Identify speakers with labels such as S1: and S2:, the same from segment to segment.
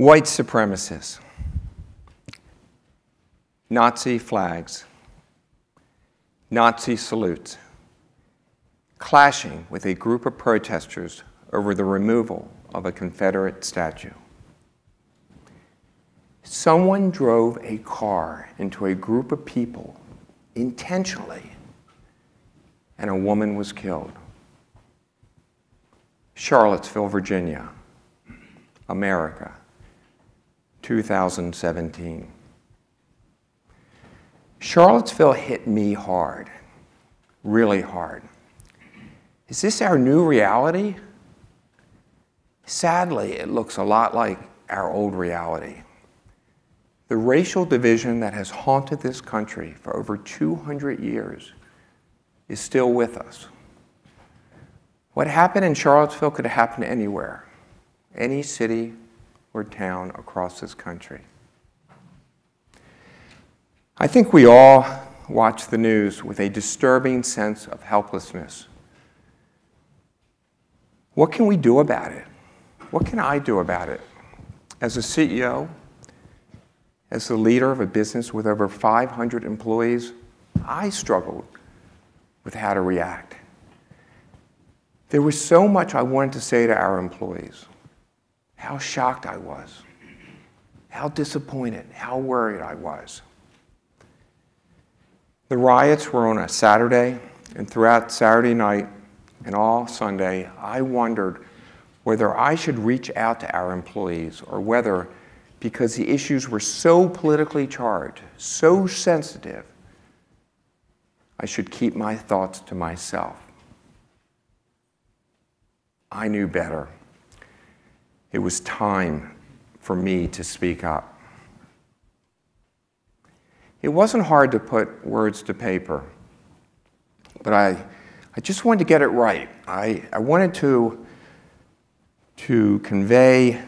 S1: White supremacists, Nazi flags, Nazi salutes, clashing with a group of protesters over the removal of a Confederate statue. Someone drove a car into a group of people intentionally, and a woman was killed. Charlottesville, Virginia, America, 2017. Charlottesville hit me hard, really hard. Is this our new reality? Sadly, it looks a lot like our old reality. The racial division that has haunted this country for over 200 years is still with us. What happened in Charlottesville could happen anywhere, any city or town across this country. I think we all watch the news with a disturbing sense of helplessness. What can we do about it? What can I do about it? As a CEO, as the leader of a business with over 500 employees, I struggled with how to react. There was so much I wanted to say to our employees. How shocked I was, how disappointed, how worried I was. The riots were on a Saturday, and throughout Saturday night and all Sunday, I wondered whether I should reach out to our employees or whether, because the issues were so politically charged, so sensitive, I should keep my thoughts to myself. I knew better. It was time for me to speak up. It wasn't hard to put words to paper, but I just wanted to get it right. I wanted to convey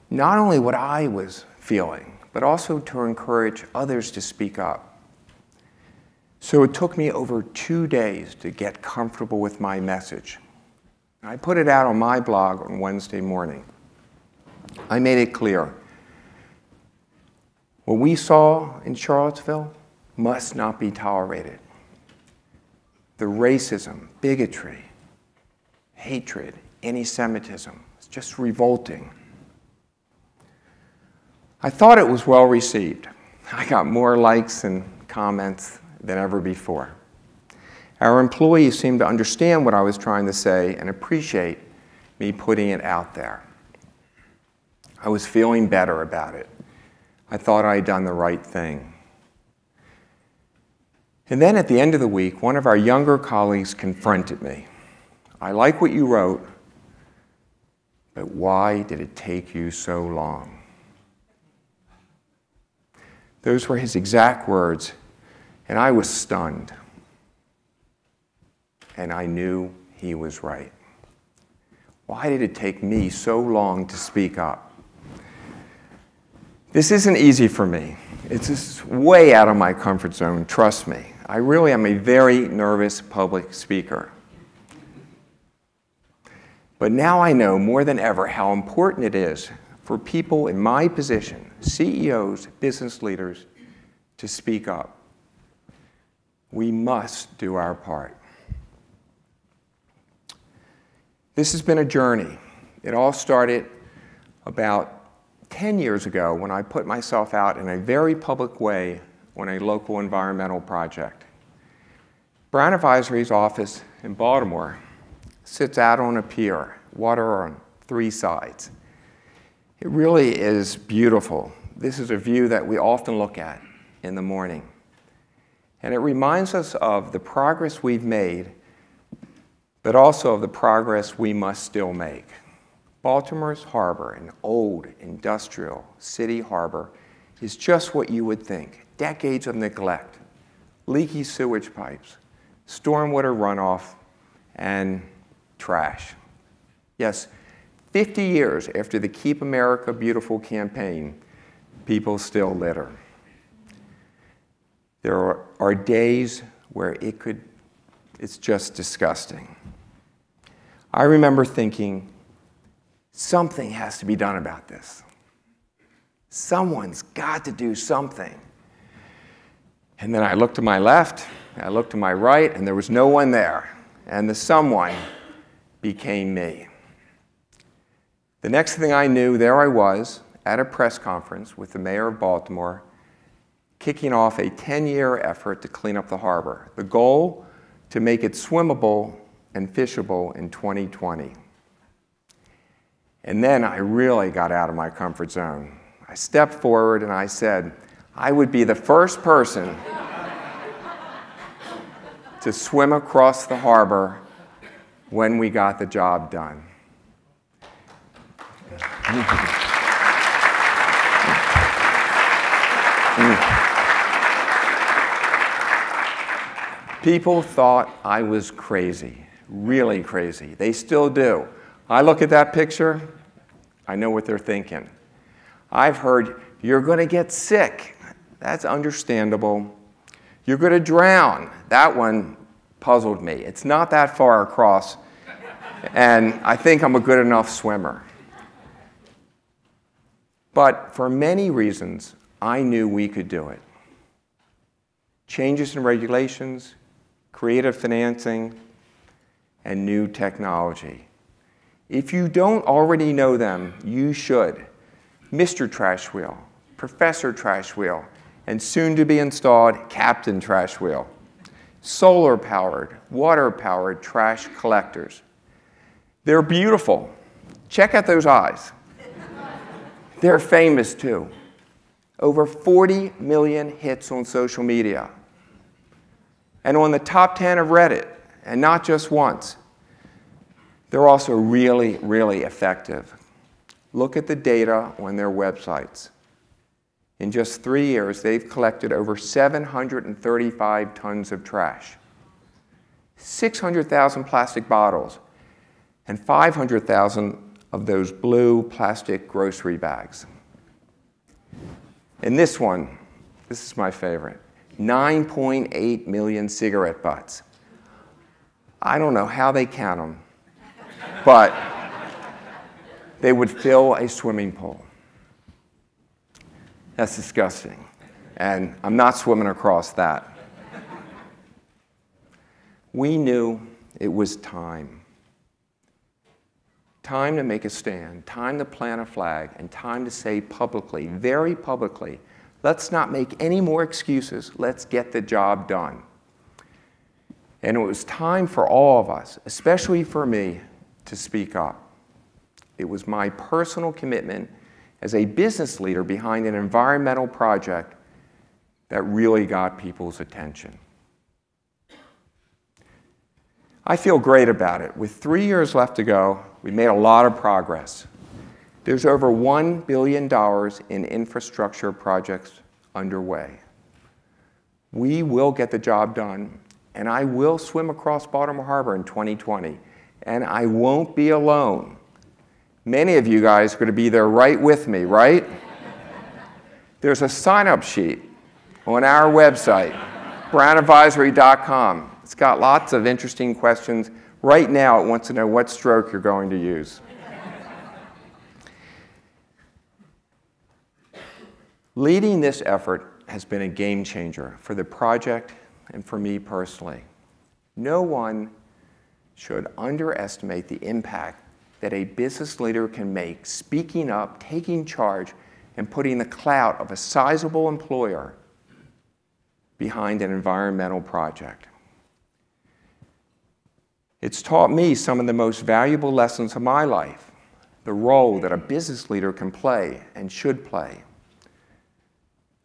S1: not only what I was feeling, but also to encourage others to speak up. So it took me over 2 days to get comfortable with my message. I put it out on my blog on Wednesday morning. I made it clear. What we saw in Charlottesville must not be tolerated. The racism, bigotry, hatred, anti-Semitism is just revolting. I thought it was well received. I got more likes and comments than ever before. Our employees seemed to understand what I was trying to say and appreciate me putting it out there. I was feeling better about it. I thought I had done the right thing. And then at the end of the week, one of our younger colleagues confronted me. I like what you wrote, but why did it take you so long? Those were his exact words, and I was stunned. And I knew he was right. Why did it take me so long to speak up? This isn't easy for me. It's just way out of my comfort zone, trust me. I really am a very nervous public speaker. But now I know more than ever how important it is for people in my position, CEOs, business leaders, to speak up. We must do our part. This has been a journey. It all started about 10 years ago when I put myself out in a very public way on a local environmental project. Brown Advisory's office in Baltimore sits out on a pier, water on 3 sides. It really is beautiful. This is a view that we often look at in the morning. And it reminds us of the progress we've made, but also of the progress we must still make. Baltimore's harbor, an old industrial city harbor, is just what you would think. Decades of neglect, leaky sewage pipes, stormwater runoff, and trash. Yes, 50 years after the Keep America Beautiful campaign, people still litter. There are days where it's just disgusting. I remember thinking, something has to be done about this. Someone's got to do something. And then I looked to my left, I looked to my right, and there was no one there. And the someone became me. The next thing I knew, there I was at a press conference with the mayor of Baltimore, kicking off a 10-year effort to clean up the harbor. The goal, to make it swimmable and fishable in 2020. And then I really got out of my comfort zone. I stepped forward and I said, I would be the first person to swim across the harbor when we got the job done. People thought I was crazy, really crazy. They still do. I look at that picture, I know what they're thinking. I've heard, you're going to get sick. That's understandable. You're going to drown. That one puzzled me. It's not that far across, and I think I'm a good enough swimmer. But for many reasons, I knew we could do it. Changes in regulations, creative financing, and new technology. If you don't already know them, you should. Mr. Trash Wheel, Professor Trash Wheel, and soon to be installed Captain Trash Wheel. Solar-powered, water-powered trash collectors. They're beautiful. Check out those eyes. They're famous too. Over 40 million hits on social media. And on the top 10 of Reddit, and not just once. They're also really, really effective. Look at the data on their websites. In just 3 years, they've collected over 735 tons of trash, 600,000 plastic bottles, and 500,000 of those blue plastic grocery bags. And this one, this is my favorite, 9.8 million cigarette butts. I don't know how they count them, but they would fill a swimming pool. That's disgusting, and I'm not swimming across that. We knew it was time. Time to make a stand, time to plant a flag, and time to say publicly, very publicly, let's not make any more excuses, let's get the job done. And it was time for all of us, especially for me, to speak up. It was my personal commitment as a business leader behind an environmental project that really got people's attention. I feel great about it. With 3 years left to go, we made a lot of progress. There's over $1 billion in infrastructure projects underway. We will get the job done, and I will swim across Baltimore Harbor in 2020, and I won't be alone. Many of you guys are going to be there right with me, right? There's a sign-up sheet on our website, brownadvisory.com. It's got lots of interesting questions. Right now, it wants to know what stroke you're going to use. Leading this effort has been a game changer for the project and for me personally. No one should underestimate the impact that a business leader can make speaking up, taking charge, and putting the clout of a sizable employer behind an environmental project. It's taught me some of the most valuable lessons of my life, the role that a business leader can play and should play,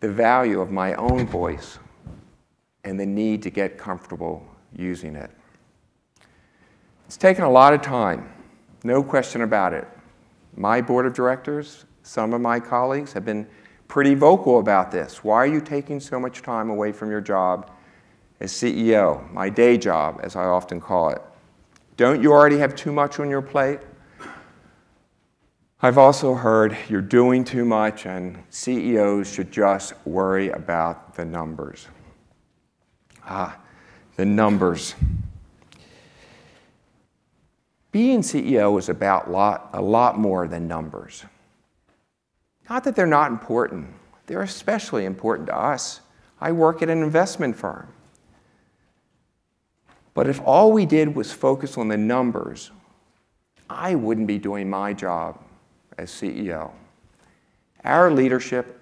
S1: the value of my own voice, and the need to get comfortable using it. It's taken a lot of time, no question about it. My board of directors, some of my colleagues have been pretty vocal about this. Why are you taking so much time away from your job as CEO, my day job, as I often call it? Don't you already have too much on your plate? I've also heard you're doing too much and CEOs should just worry about the numbers. The numbers. Being CEO is about a lot more than numbers. Not that they're not important. They're especially important to us. I work at an investment firm. But if all we did was focus on the numbers, I wouldn't be doing my job as CEO. Our leadership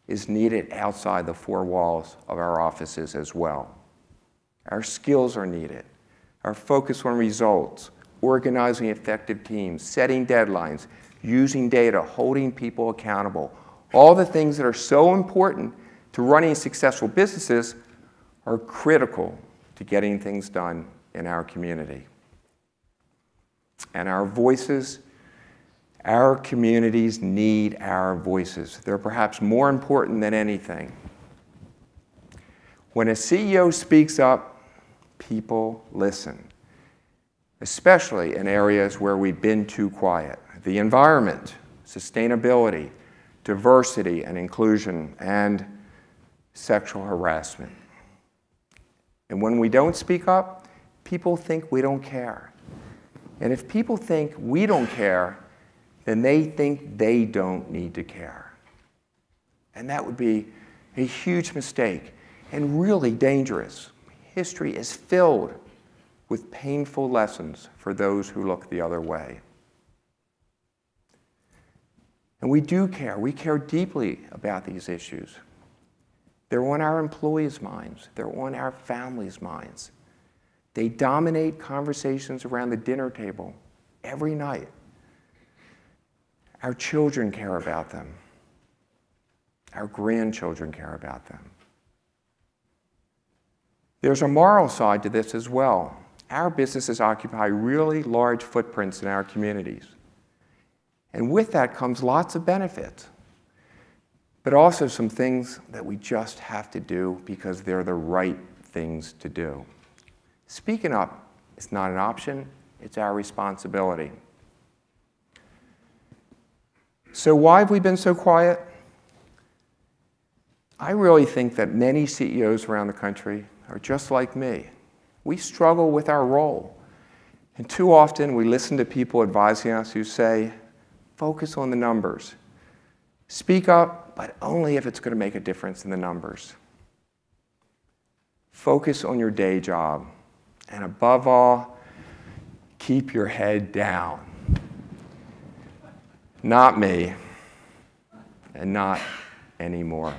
S1: is needed outside the four walls of our offices as well. Our skills are needed. Our focus on results, organizing effective teams, setting deadlines, using data, holding people accountable. All the things that are so important to running successful businesses are critical to getting things done in our community. And our voices, our communities need our voices. They're perhaps more important than anything. When a CEO speaks up, people listen, especially in areas where we've been too quiet. The environment, sustainability, diversity and inclusion, and sexual harassment. And when we don't speak up, people think we don't care. And if people think we don't care, then they think they don't need to care. And that would be a huge mistake and really dangerous. History is filled with painful lessons for those who look the other way. And we do care. We care deeply about these issues. They're on our employees' minds. They're on our families' minds. They dominate conversations around the dinner table every night. Our children care about them. Our grandchildren care about them. There's a moral side to this as well. Our businesses occupy really large footprints in our communities. And with that comes lots of benefits, but also some things that we just have to do because they're the right things to do. Speaking up is not an option, it's our responsibility. So why have we been so quiet? I really think that many CEOs around the country are just like me. We struggle with our role. And too often we listen to people advising us who say, focus on the numbers. Speak up, but only if it's going to make a difference in the numbers. Focus on your day job. And above all, keep your head down. Not me, and not anymore.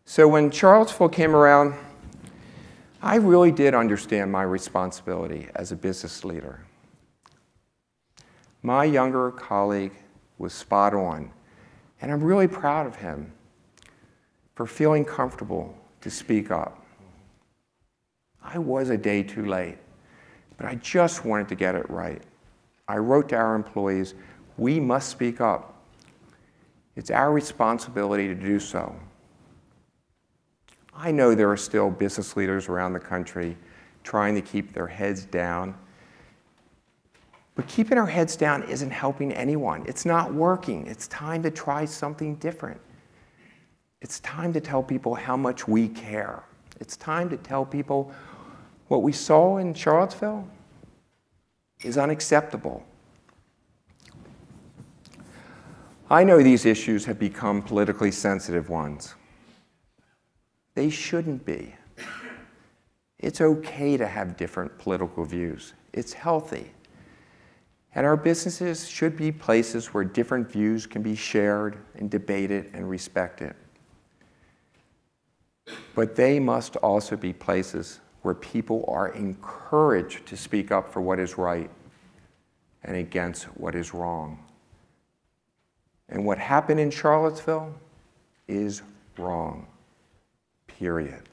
S1: So when Charlottesville came around, I really did understand my responsibility as a business leader. My younger colleague was spot on, and I'm really proud of him for feeling comfortable to speak up. I was a day too late, but I just wanted to get it right. I wrote to our employees, we must speak up. It's our responsibility to do so. I know there are still business leaders around the country trying to keep their heads down. But keeping our heads down isn't helping anyone. It's not working. It's time to try something different. It's time to tell people how much we care. It's time to tell people what we saw in Charlottesville is unacceptable. I know these issues have become politically sensitive ones. They shouldn't be. It's okay to have different political views. It's healthy. And our businesses should be places where different views can be shared and debated and respected. But they must also be places where people are encouraged to speak up for what is right and against what is wrong. And what happened in Charlottesville is wrong. Period.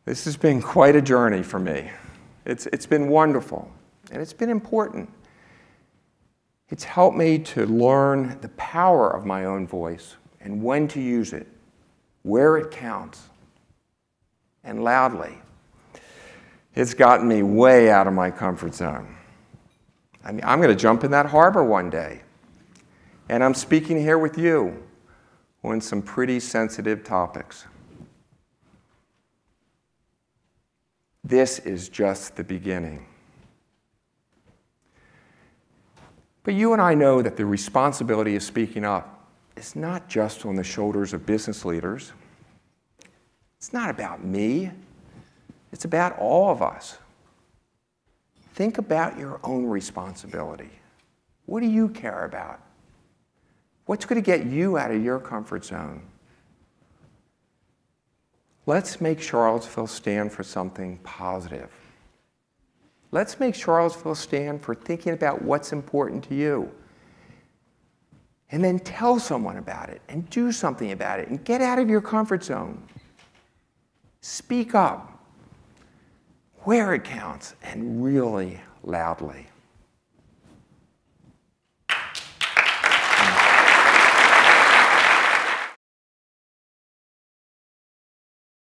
S1: This has been quite a journey for me. It's been wonderful, and it's been important. It's helped me to learn the power of my own voice and when to use it, where it counts, and loudly. It's gotten me way out of my comfort zone. I mean, I'm going to jump in that harbor one day, and I'm speaking here with you on some pretty sensitive topics. This is just the beginning. But you and I know that the responsibility of speaking up is not just on the shoulders of business leaders. It's not about me. It's about all of us. Think about your own responsibility. What do you care about? What's going to get you out of your comfort zone? Let's make Charlottesville stand for something positive. Let's make Charlottesville stand for thinking about what's important to you. And then tell someone about it and do something about it and get out of your comfort zone. Speak up where it counts and really loudly.